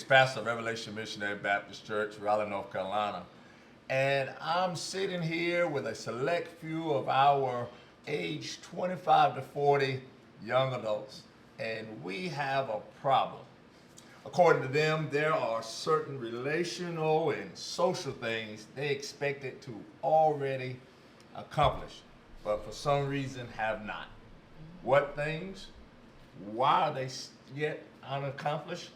Hicks, pastor of Revelation Missionary Baptist Church, Raleigh, North Carolina. And I'm sitting here with a select few of our age 25 to 40 young adults, and we have a problem. According to them, there are certain relational and social things they expected to already accomplish, but for some reason have not. What things? Why are they yet unaccomplished?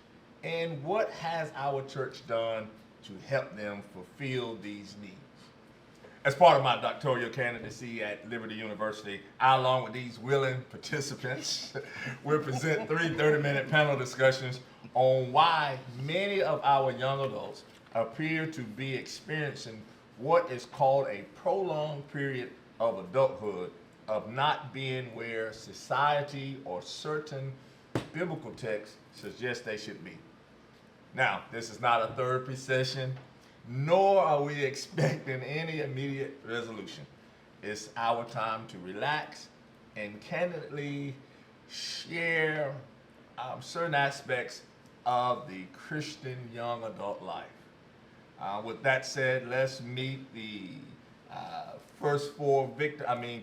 And what has our church done to help them fulfill these needs? As part of my doctoral candidacy at Liberty University, I, along with these willing participants, will present 3 30-minute panel discussions on why many of our young adults appear to be experiencing what is called a prolonged period of adulthood, of not being where society or certain biblical texts suggest they should be. Now, this is not a therapy session, nor are we expecting any immediate resolution. It's our time to relax and candidly share certain aspects of the Christian young adult life. With that said, let's meet the first 4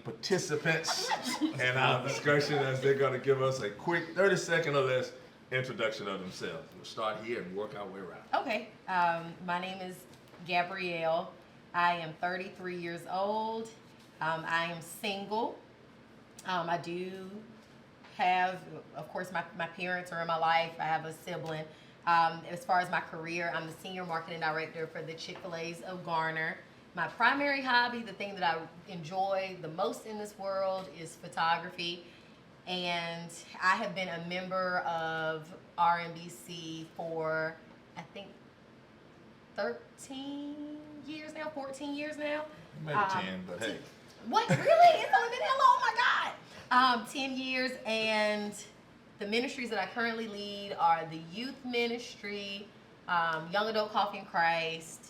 participants in our discussion, as they're going to give us a quick 30-second or less introduction of themselves. We'll start here and work our way around. Okay, my name is Gabrielle. I am 33 years old. I am single. I do have, of course, my parents are in my life. I have a sibling. As far as my career, I'm the senior marketing director for the Chick-fil-A's of Garner. My primary hobby, the thing that I enjoy the most in this world, is photography. And I have been a member of RMBC for, I think, 13 years now, 14 years now. Maybe 10, but hey. What, really? It's only been that long? Oh my God. 10 years, and the ministries that I currently lead are the youth ministry, Young Adult Coffee in Christ,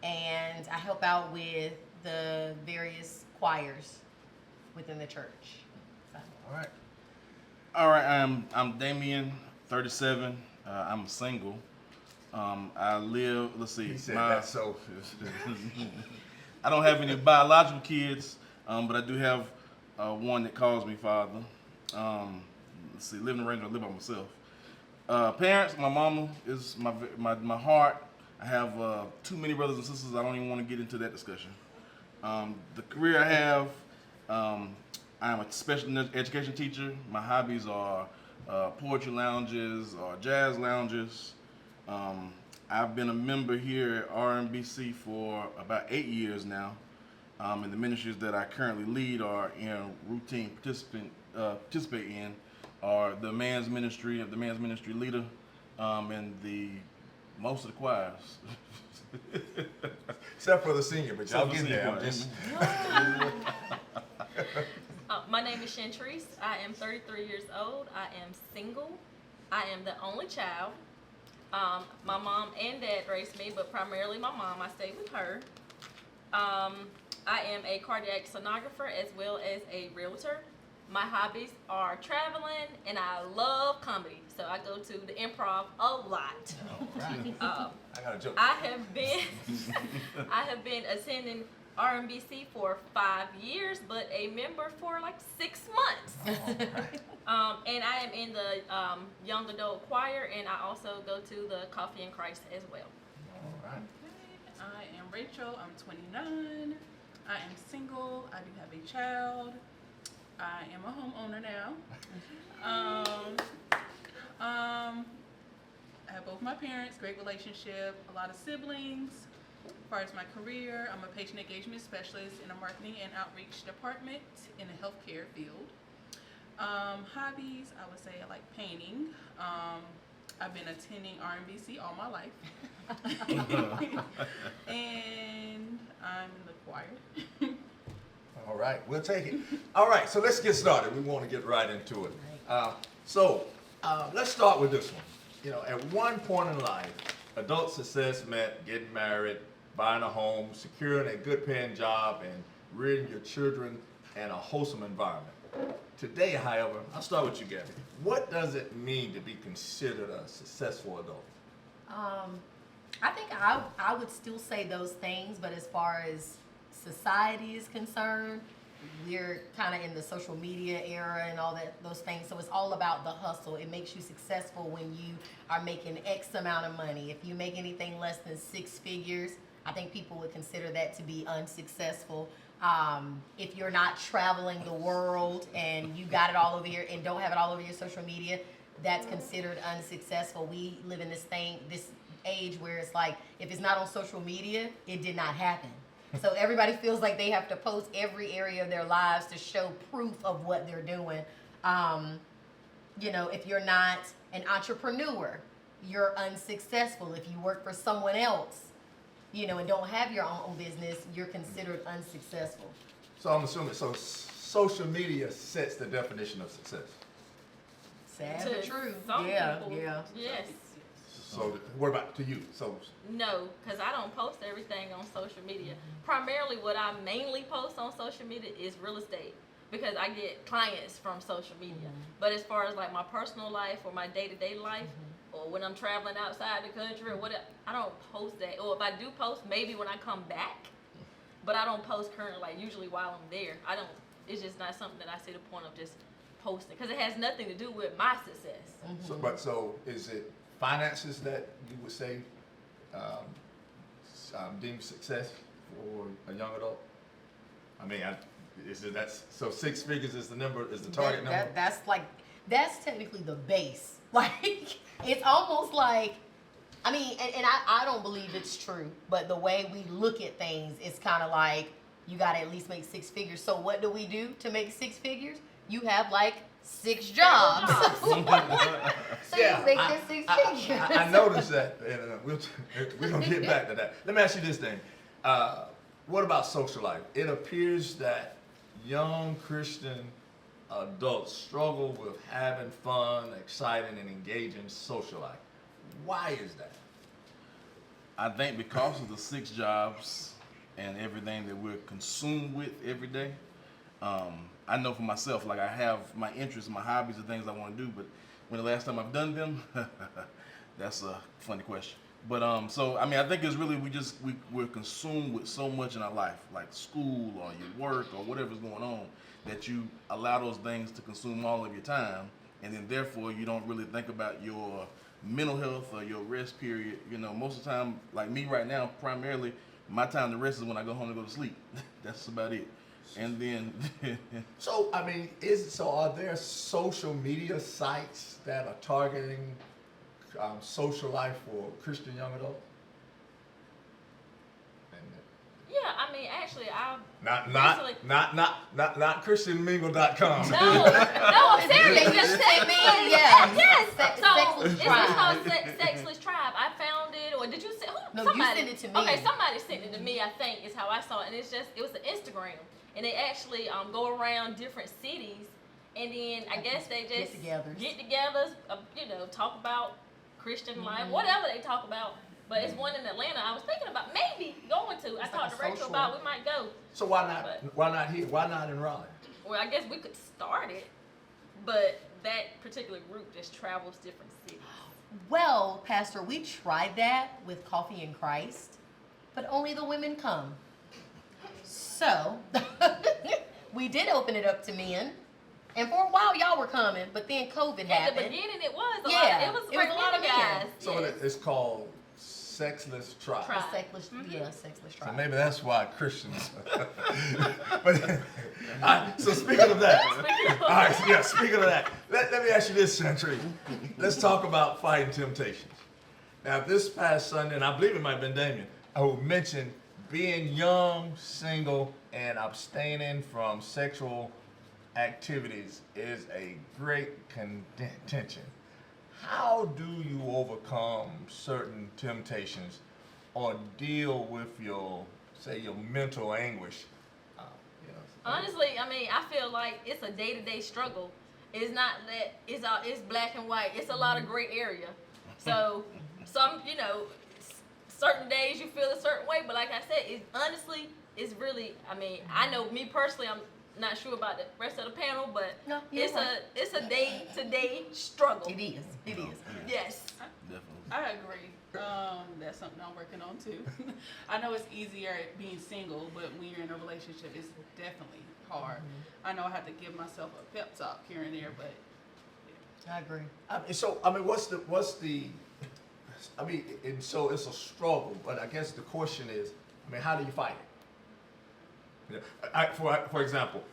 and I help out with the various choirs within the church. So. All right. I'm Damien, 37. I'm single. I live. Let's see. He said that's so. I don't have any biological kids, but I do have one that calls me father. Let's see. Living arrangement. I live by myself. Parents. My mama is my heart. I have too many brothers and sisters. I don't even want to get into that discussion. The career I have. I'm a special education teacher. My hobbies are poetry lounges or jazz lounges. I've been a member here at RMBC for about 8 years now. And the ministries that I currently lead are in routine participate in are the man's ministry of the man's ministry leader, and most of the choirs. Except for the senior, but y'all get there. My name is Shantrice. I am 33 years old. I am single. I am the only child. My mom and dad raised me, but primarily my mom. I stay with her. I am a cardiac sonographer as well as a realtor. My hobbies are traveling, and I love comedy. So I go to the improv a lot. All right. I got a joke. I have been attending RMBC for 5 years, but a member for like 6 months. All right. And I am in the young adult choir, and I also go to the Coffee in Christ as well. All right. I am Rachel. I'm 29. I am single. I do have a child. I am a homeowner now. I have both my parents, great relationship, a lot of siblings. As far as my career, I'm a patient engagement specialist in a marketing and outreach department in the healthcare field. Hobbies, I would say I like painting. I've been attending RMBC all my life. And I'm in the choir. All right, we'll take it. All right, so let's get started. We want to get right into it. Let's start with this one. You know, at one point in life, adult success meant getting married, buying a home, securing a good paying job, and rearing your children in a wholesome environment. Today, however, I'll start with you, Gabby. What does it mean to be considered a successful adult? I think I would still say those things, but as far as society is concerned, we're kind of in the social media era and all those things. So it's all about the hustle. It makes you successful when you are making X amount of money. If you make anything less than 6 figures, I think people would consider that to be unsuccessful. If you're not traveling the world and you got it all over here and don't have it all over your social media, that's considered unsuccessful. We live in this age where it's like, if it's not on social media, it did not happen. So everybody feels like they have to post every area of their lives to show proof of what they're doing. If you're not an entrepreneur, you're unsuccessful. If you work for someone else, and don't have your own business, you're considered unsuccessful. So I'm assuming, social media sets the definition of success. Sad To but true. some Yeah. people, yes. So what about to you? So No, because I don't post everything on social media. Primarily, what I mainly post on social media is real estate because I get clients from social media. But as far as like my personal life or my day-to-day life, or when I'm traveling outside the country or whatever, I don't post that. Or if I do post, maybe when I come back. But I don't post currently, like usually while I'm there. I don't. It's just not something that I see the point of just posting because it has nothing to do with my success. so is it finances that you would say deem success for a young adult? I mean, so 6 figures is the target number? That's technically the base. Like, it's almost like, I mean, and I don't believe it's true, but the way we look at things, it's kind of like, you got to at least make 6 figures. So what do we do to make 6 figures? You have like 6 jobs. So you make this 6 figures. I noticed that, and we're going to get back to that. Let me ask you this thing. What about social life? It appears that young Christian adults struggle with having fun, exciting, and engaging social life. Why is that? I think because of the 6 jobs and everything that we're consumed with every day. I know for myself, like I have my interests, my hobbies, and things I want to do, but when the last time I've done them, that's a funny question. But so I mean, I think it's really we're consumed with so much in our life, like school or your work or whatever's going on, that you allow those things to consume all of your time, and then therefore you don't really think about your mental health or your rest period. Most of the time, like me right now, primarily my time to rest is when I go home and go to sleep. That's about it. And then So I mean, are there social media sites that are targeting social life for Christian young adults? Yeah, I mean, actually, I've Not ChristianMingle.com. No, I'm serious. They Just just sex, say me, yeah. yes. Sexless It's Tribe. called Sexless Tribe. I found it, or did you send? No, somebody you sent it to me. Okay, somebody sent it to me. I think is how I saw it, and it was an Instagram, and they actually go around different cities, and then I guess they just get-togethers, talk about Christian life, whatever they talk about. But it's one in Atlanta. I was thinking about maybe going to. I talked to Rachel about we might go. So why not here? Why not in Raleigh? Well, I guess we could start it, but that particular group just travels different cities. Well, Pastor, we tried that with Coffee in Christ, but only the women come. So, we did open it up to men, and for a while y'all were coming, but then COVID happened. At the beginning, it was a lot. It was a lot of guys. So it's called Sexless Tribe. Sexless So Tribe. maybe that's why Christians. So speaking of that, all right. Yeah, speaking of that, let me ask you this, Century. Let's talk about fighting temptations. Now, this past Sunday, and I believe it might have been Damien, who mentioned being young, single, and abstaining from sexual activities is a great contention. How do you overcome certain temptations or deal with your mental anguish? Honestly, I mean, I feel like it's a day-to-day struggle. It's not that it's black and white. It's a lot of gray area. So some, certain days you feel a certain way, but like I said, it's really, I mean, I know me personally, I'm not sure about the rest of the panel, but No, it's a day-to-day struggle. It is. Yes. definitely. I agree. That's something I'm working on too. I know it's easier being single, but when you're in a relationship, it's definitely hard. I know I have to give myself a pep talk here and there, but I agree. And so it's a struggle, but I guess the question is, how do you fight it? For example,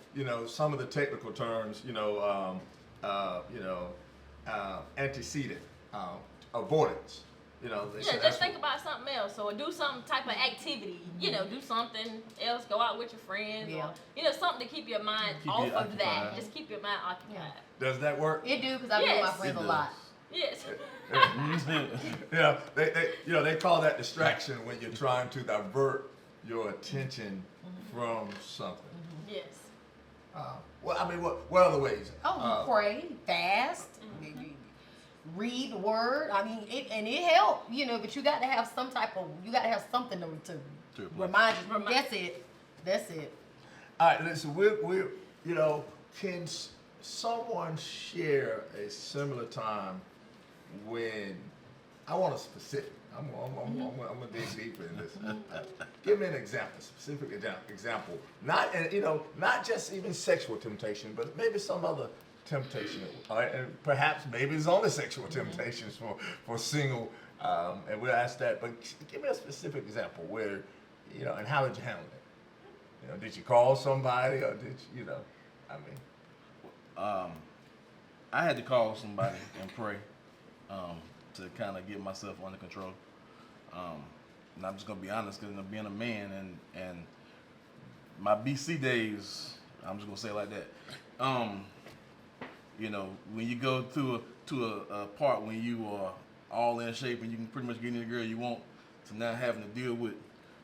some of the technical terms, antecedent, avoidance. They say just that's think about something else, or do some type of activity. Do something else. Go out with your friends, Yeah. or something to keep your mind Keep off you of that. occupied. Just keep your mind occupied. Does that work? It do, because I be with my Yes. friends It a lot. Yes. They call that distraction when you're trying to divert your attention from something. Yes. What other ways? Oh, you pray, fast, read the word. It helps, but you got to have something to remind you. That's it. All right, listen, can someone share a similar time when, I want a specific, I'm gonna dig deeper in this. Give me an example, specific example. Not just even sexual temptation, but maybe some other temptation. All right, and perhaps maybe it's only sexual temptations for single, and we'll ask that. But give me a specific example where, and how did you handle it? Did you call somebody, or did you, I had to call somebody and pray to kind of get myself under control. And I'm just gonna be honest, because being a man and my BC days, I'm just gonna say it like that. When you go to a part when you are all in shape and you can pretty much get any girl you want, to not having to deal with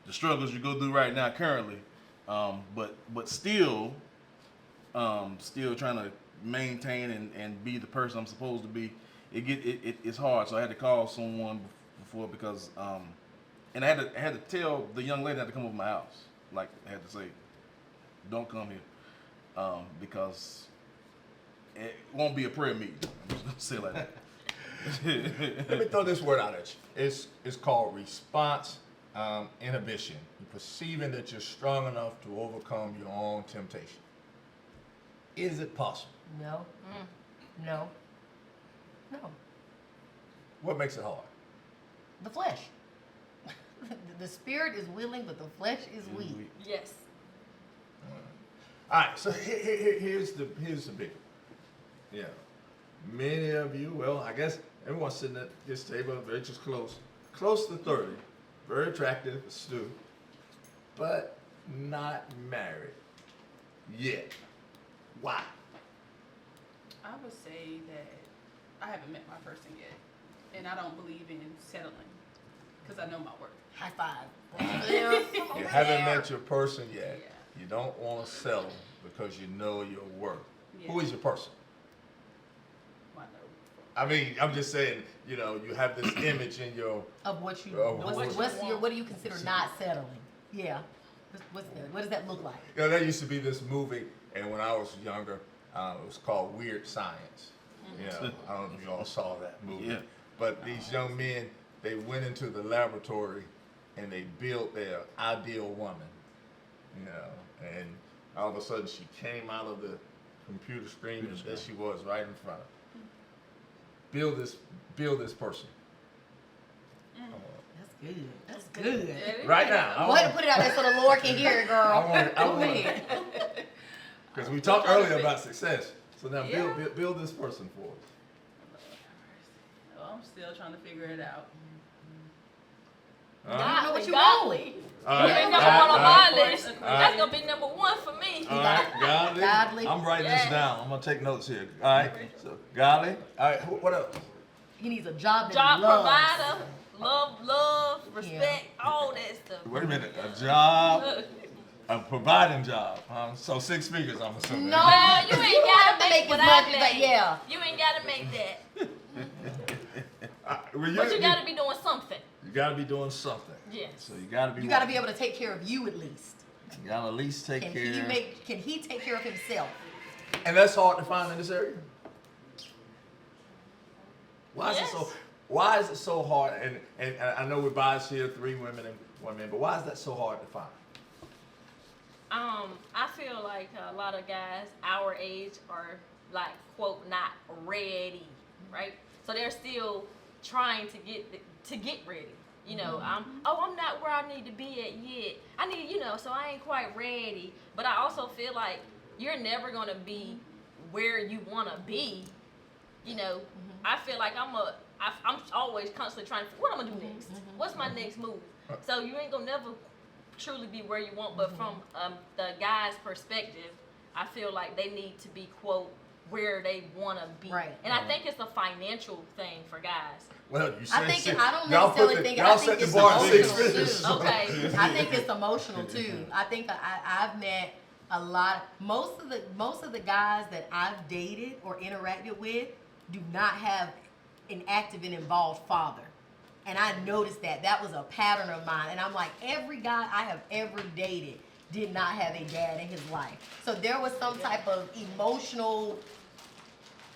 the struggles you go through right now currently, but still trying to maintain and be the person I'm supposed to be. It's hard. So I had to call someone before, because and I had to tell the young lady not to come over my house. Like, I had to say, don't come here, because it won't be a prayer meeting. I'm just gonna say it like that. Let me throw this word out at you. It's called response inhibition. You're perceiving that you're strong enough to overcome your own temptation. Is it possible? No. No. What makes it hard? The flesh. The spirit is willing, but the flesh is weak. Yes. All right, so here's the big one. Many of you, well, I guess everyone sitting at this table, very just close to 30, very attractive, astute, but not married yet. Why? I would say that I haven't met my person yet, and I don't believe in settling because I know my worth. High five. You haven't met your person yet. Yeah. You don't want to settle because you know your worth. Yeah. Who is your person? I know. I'm just saying, you have this image in your. Of what you, Of what do you consider not settling? Yeah. What does that look like? There used to be this movie, and when I was younger, it was called Weird Science. I don't know if you all saw that movie. Yeah. But these young men, they went into the laboratory and they built their ideal woman. And all of a sudden she came out of the computer screen, and there she was right in front of them. Build this person. That's good. Right now. Go ahead and put it out there so the Lord can hear it, girl. I Go want ahead. Because we talked earlier about success. So now Yeah. build this person for us. I'm still trying to figure it out. All right. God, know what you godly. All You right. ain't number All one on right. my list. That's gonna be number one for me. All right, godly. Godly. I'm writing this Yes. down. I'm gonna take notes here. All right. So godly. All right. What else? He needs a job that Job he loves. provider, love, respect, all that stuff. Wait a minute. A job. A providing job. So 6 figures, I'm assuming. No. Well, you ain't gotta make as what much I as that. make. Yeah. You ain't gotta make that. Well, But you gotta be doing something. You gotta be doing something. Yes. So you gotta be. You got to be able to take care of you at least. You gotta at least take Can care. he take care of himself? And that's hard to find in this area. Why is it so? Yes. Why is it so hard? And I know we're biased here, 3 women and 1 man, but why is that so hard to find? I feel like a lot of guys our age are like quote not ready, right? So they're still trying to get ready. You know, I'm not where I need to be at yet. I need, so I ain't quite ready. But I also feel like you're never gonna be where you wanna be. You know, I feel like I'm always constantly trying to what I'm gonna do next. What's my next move? So you ain't gonna never truly be where you want. But from the guy's perspective, I feel like they need to be quote where they want to be. Right. And I think it's a financial thing for guys. Well, you I said think I don't y'all necessarily put the, think y'all I think set the it's bar at 6 emotional figures. too. Okay. I think it's emotional too. I think I've met a lot. Most of the guys that I've dated or interacted with do not have an active and involved father, and I noticed that was a pattern of mine. And I'm like, every guy I have ever dated did not have a dad in his life. So there was some type of emotional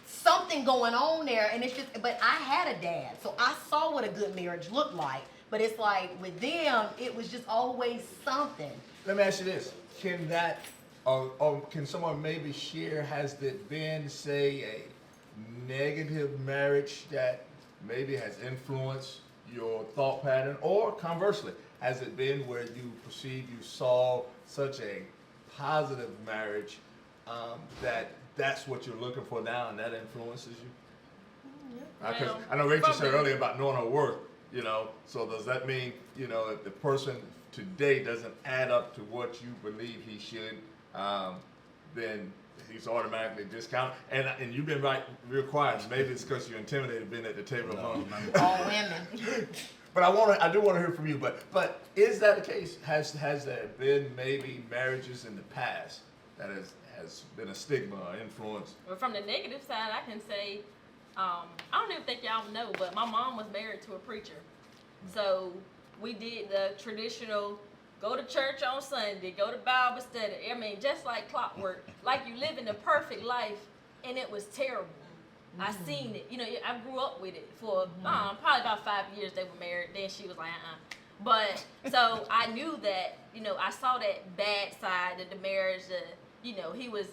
something going on there, and it's just, but I had a dad, so I saw what a good marriage looked like. But it's like with them, it was just always something. Let me ask you this: can that, or can someone maybe share? Has there been, say, a negative marriage that maybe has influenced your thought pattern, or conversely, has it been where you perceived you saw such a positive marriage that's what you're looking for now, and that influences you? Because Well, I know Rachel said probably- earlier about knowing her worth. So does that mean, if the person today doesn't add up to what you believe he should, then he's automatically discounted? And you've been real quiet. Maybe it's because you're intimidated being at the table. All women. But I do want to hear from you. But is that the case? Has there been maybe marriages in the past that has been a stigma or influence? But from the negative side, I can say, I don't even think y'all know, but my mom was married to a preacher. So we did the traditional go to church on Sunday, go to Bible study. I mean, just like clockwork, like you living the perfect life, and it was terrible. I seen it. I grew up with it for probably about 5 years. They were married. Then she was like, But so I knew that. I saw that bad side of the marriage. He was,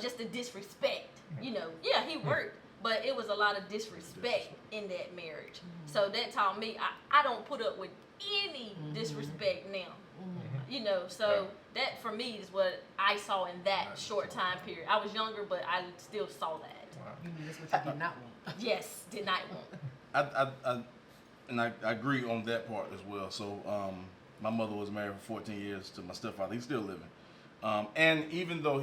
just the disrespect. Yeah, he worked, but it was a lot of disrespect in that marriage. So that taught me I don't put up with any disrespect now. So that for me is what I saw in that short time period. I was younger, but I still saw that. You knew that's what you did not want. Yes, did not want. I agree on that part as well. So my mother was married for 14 years to my stepfather. He's still living. And even though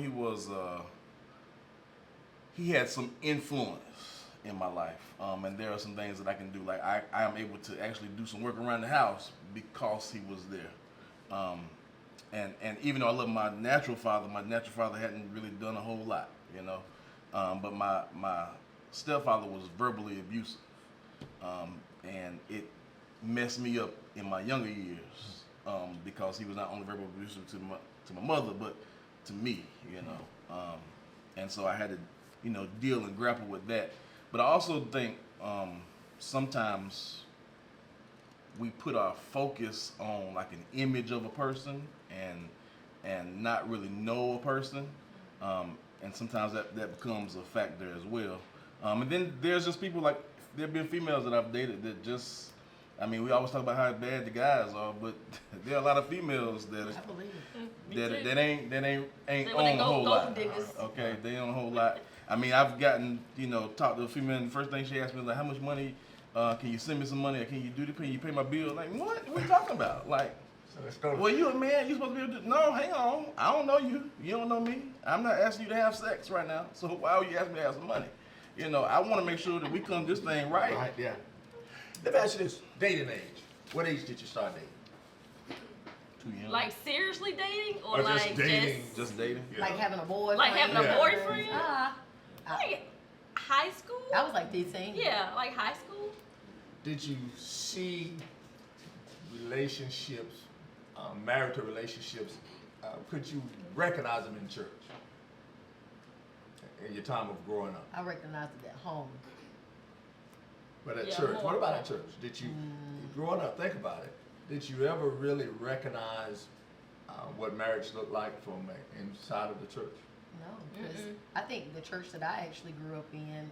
he had some influence in my life. And there are some things that I can do. Like I am able to actually do some work around the house because he was there. And even though I love my natural father hadn't really done a whole lot, but my stepfather was verbally abusive. And it messed me up in my younger years because he was not only verbally abusive to my mother, but to me, and so I had to, deal and grapple with that. But I also think sometimes we put our focus on like an image of a person and not really know a person, and sometimes that becomes a factor as well. And then there's just people like there have been females that I've dated that just, we always talk about how bad the guys are, but there are a lot of females that I believe it. that ain't When they on a go whole gold lot. diggers. Okay, they on a whole lot. I've gotten, talked to a female, and the first thing she asked me was like, how much money, can you send me some money, or can you do the pay? You pay my bill? Like, what are we talking about? Like, So let's go. well, you a man, you supposed to be able to, no, hang on, I don't know you, you don't know me. I'm not asking you to have sex right now, so why are you asking me to have some money? I want to make sure that we come this thing right. Right, yeah. Let me ask you this: dating age. What age did you start dating? Too young. Like seriously dating or, Or just like dating? Just dating. Yeah. Like having a boyfriend. Like having a Yeah. boyfriend? I Like high school? was like 15. Yeah, like high school. Did you see relationships, marital relationships? Could you recognize them in church in your time of growing up? I recognized it at home. But at Yeah, church, more what about at couple. church? Did you, growing up, think about it, did you ever really recognize what marriage looked like from inside of the church? No, because I think the church that I actually grew up in,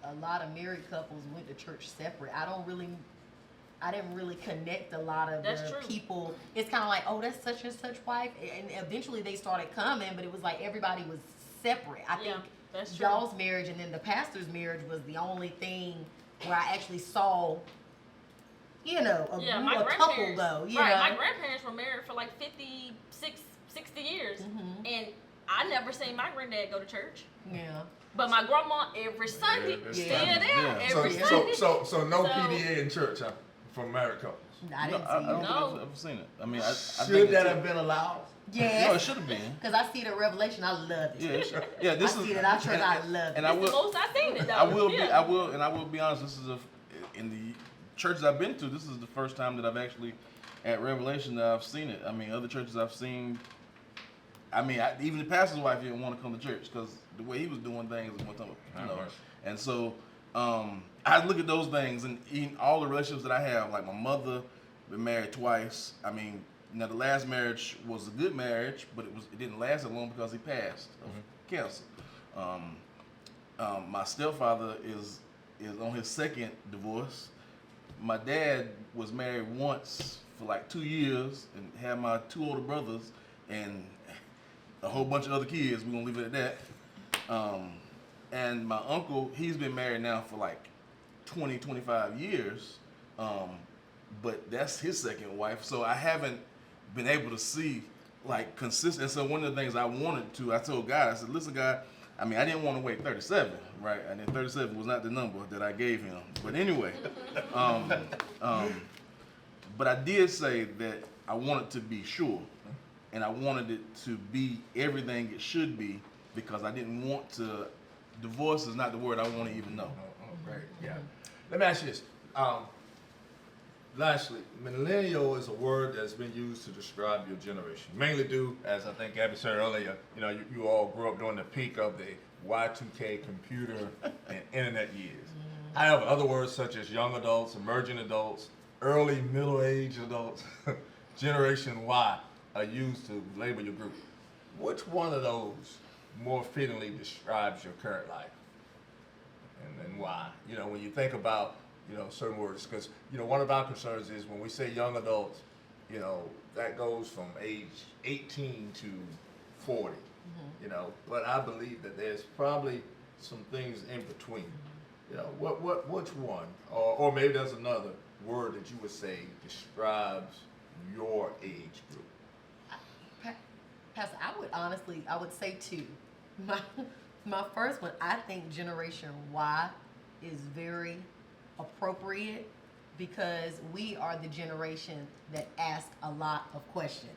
a lot of married couples went to church separate. I didn't really connect a lot of That's the true. people. It's kind of like, oh, that's such and such wife, and eventually they started coming, but it was like everybody was separate. I Yeah, think that's true. y'all's marriage and then the pastor's marriage was the only thing where I actually saw, Yeah, my a couple grandparents. though. You Right, know, my grandparents were married for like 60 years, Mhm. and I never seen my granddad go to church. yeah. But my grandma every Sunday Every still Sunday. there Yeah. every Sunday. So no So- PDA in church, huh? For married couples. I didn't I see don't it. think No. I've ever seen it. I mean, I Should think that it's- have been allowed? No, it Yes, should have been. because I see the Revelation. I love it. Yeah, yeah. This I is. see it at church. I love And it. I It's the will. most I seen it though. I will be. Yeah. I will be honest. This is in the churches I've been to. This is the first time that I've actually at Revelation that I've seen it. I mean, other churches I've seen. I mean, even the pastor's wife didn't want to come to church because the way he was doing things, one time, you know. And so I look at those things and in all the relationships that I have, like my mother, been married twice. I mean, now the last marriage was a good marriage, but it didn't last that long because he passed of cancer. My stepfather is on his second divorce. My dad was married once for like 2 years and had my 2 older brothers and a whole bunch of other kids. We're gonna leave it at that. And my uncle, he's been married now for like 20, 25 years. But that's his second wife. So I haven't been able to see like consistent. And so one of the things I wanted to, I told God, I said, listen, God, I mean, I didn't want to wait 37, right? And then 37 was not the number that I gave him. But anyway, but I did say that I wanted to be sure. And I wanted it to be everything it should be because I didn't want to, divorce is not the word I want to even know. Oh, great. Yeah. Let me ask you this. Lastly, millennial is a word that's been used to describe your generation, mainly due, as I think Gabby said earlier, you all grew up during the peak of the Y2K computer and internet years. However, other words such as young adults, emerging adults, early middle-aged adults, Generation Y are used to label your group. Which one of those more fittingly describes your current life? And why? When you think about certain words, because one of our concerns is when we say young adults, that goes from age 18 to 40. But I believe that there's probably some things in between. Which one, or maybe there's another word that you would say describes your age group. Pastor, I would say two. My first one, I think Generation Y is very appropriate because we are the generation that asks a lot of questions.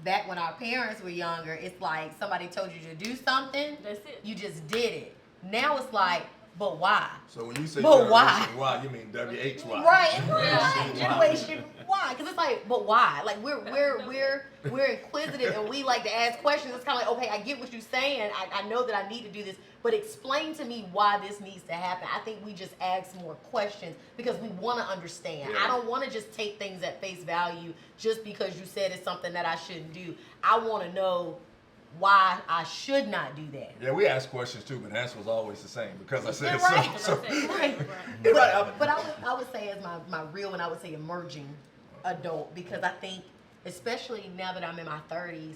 Back when our parents were younger, it's like somebody told you to do something, That's it. you just did it. Now it's like, but why? So when you say But why? Generation Y, you mean WHY. Right, Generation Y, because it's like, but why? Like we're inquisitive and we like to ask questions. It's kind of like, okay, I get what you're saying. I know that I need to do this, but explain to me why this needs to happen. I think we just ask more questions because we want to understand. Yeah. I don't want to just take things at face value just because you said it's something that I shouldn't do. I want to know why I should not do that. Yeah, we ask questions too, but the answer was always the same because I said Yeah, right. so. Right. But I would say as my real and I would say emerging adult because I think, especially now that I'm in my 30s,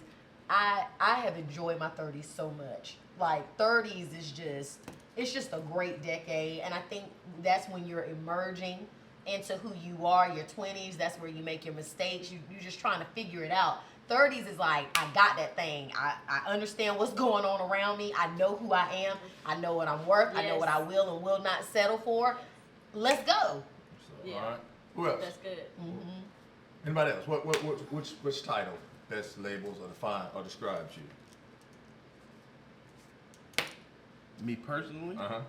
I have enjoyed my 30s so much. Like 30s is it's just a great decade, and I think that's when you're emerging into who you are. Your 20s, that's where you make your mistakes. You're just trying to figure it out. 30s is like, I got that thing. I understand what's going on around me. I know who I am. I know what I'm worth. I know Yes. what I will and will not settle for. Let's go. So, Yeah. all right. Who else? That's good. Anybody else? Which title best labels or defines or describes you? Me personally, Uh huh.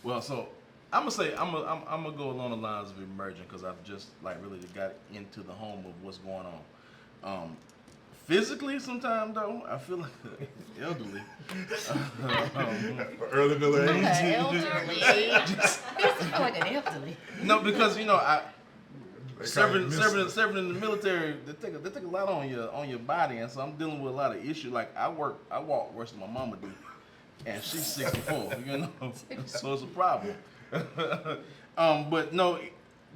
well, so I'm gonna go along the lines of emerging because I've just like really got into the home of what's going on. Physically, sometimes though, I feel like elderly. Early middle age. Okay, elderly age. Feel like an elderly. No, because I They call you serving in the military, they take a lot on your body, and so I'm dealing with a lot of issues. Like I walk worse than my mama do, and she's 64. So it's a problem. But no,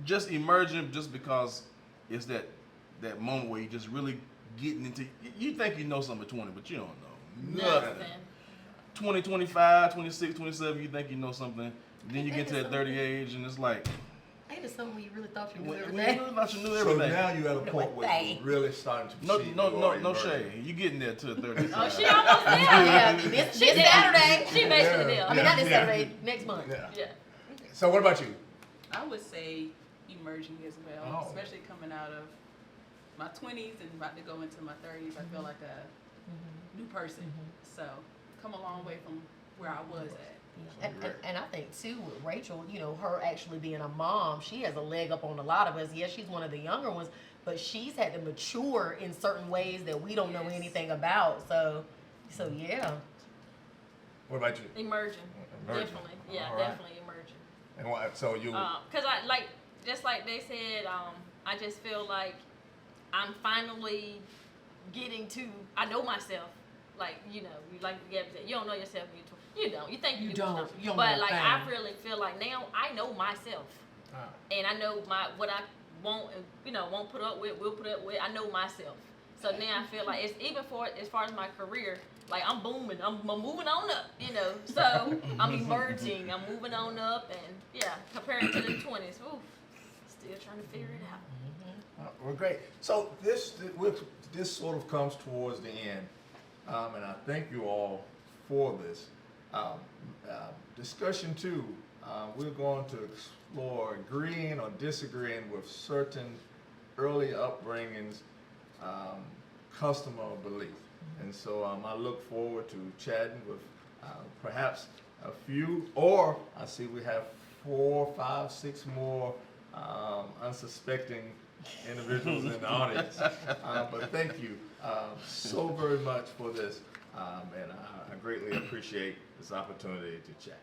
just emerging just because it's that moment where you just really getting into. You think you know something at 20, but you don't know nothing. 20, 25, 26, 27, you think you know something. Then you get to that 30 age, and it's like. Ain't it something when you really thought you knew When you everything? really thought you knew So everything. now you at a point where Hey. you're really starting to No, see. no shade. You getting there to 30. Oh, she almost there. Yeah, this Saturday. She basically there. I mean, not this Yeah. Saturday, next month. Yeah. Yeah. So what about you? I would say emerging as well, Oh. especially coming out of my 20s and about to go into my 30s. I feel like a new person. So come a long way from where I was at. And I think too with Rachel, her actually being a mom, she has a leg up on a lot of us. Yes, she's one of the younger ones, but she's had to mature in certain ways that we don't know anything about. So yeah. What about you? Emerging. Emerging. Definitely. Yeah, All right. definitely emerging. And what? So you. Cause just like they said, I just feel like I'm finally getting to. I know myself. Like like Gabby said, you don't know yourself when you're 20. You don't. You think you do don't. stuff. You don't But know like a I thing. really feel like now I know myself, Ah. and I know what I won't won't put up with, will put up with. I know myself. So now I feel like it's even as far as my career. Like I'm booming. I'm moving on up. So I'm emerging. I'm moving on up, and yeah, comparing to the 20s. Ooh, still trying to figure it out. Well, great. So this sort of comes towards the end, and I thank you all for this. Discussion 2, we're going to explore agreeing or disagreeing with certain early upbringings, customer belief. And so I look forward to chatting with perhaps a few, or I see we have 4, 5, 6 more unsuspecting individuals in the audience. But thank you so very much for this, and I greatly appreciate this opportunity to chat.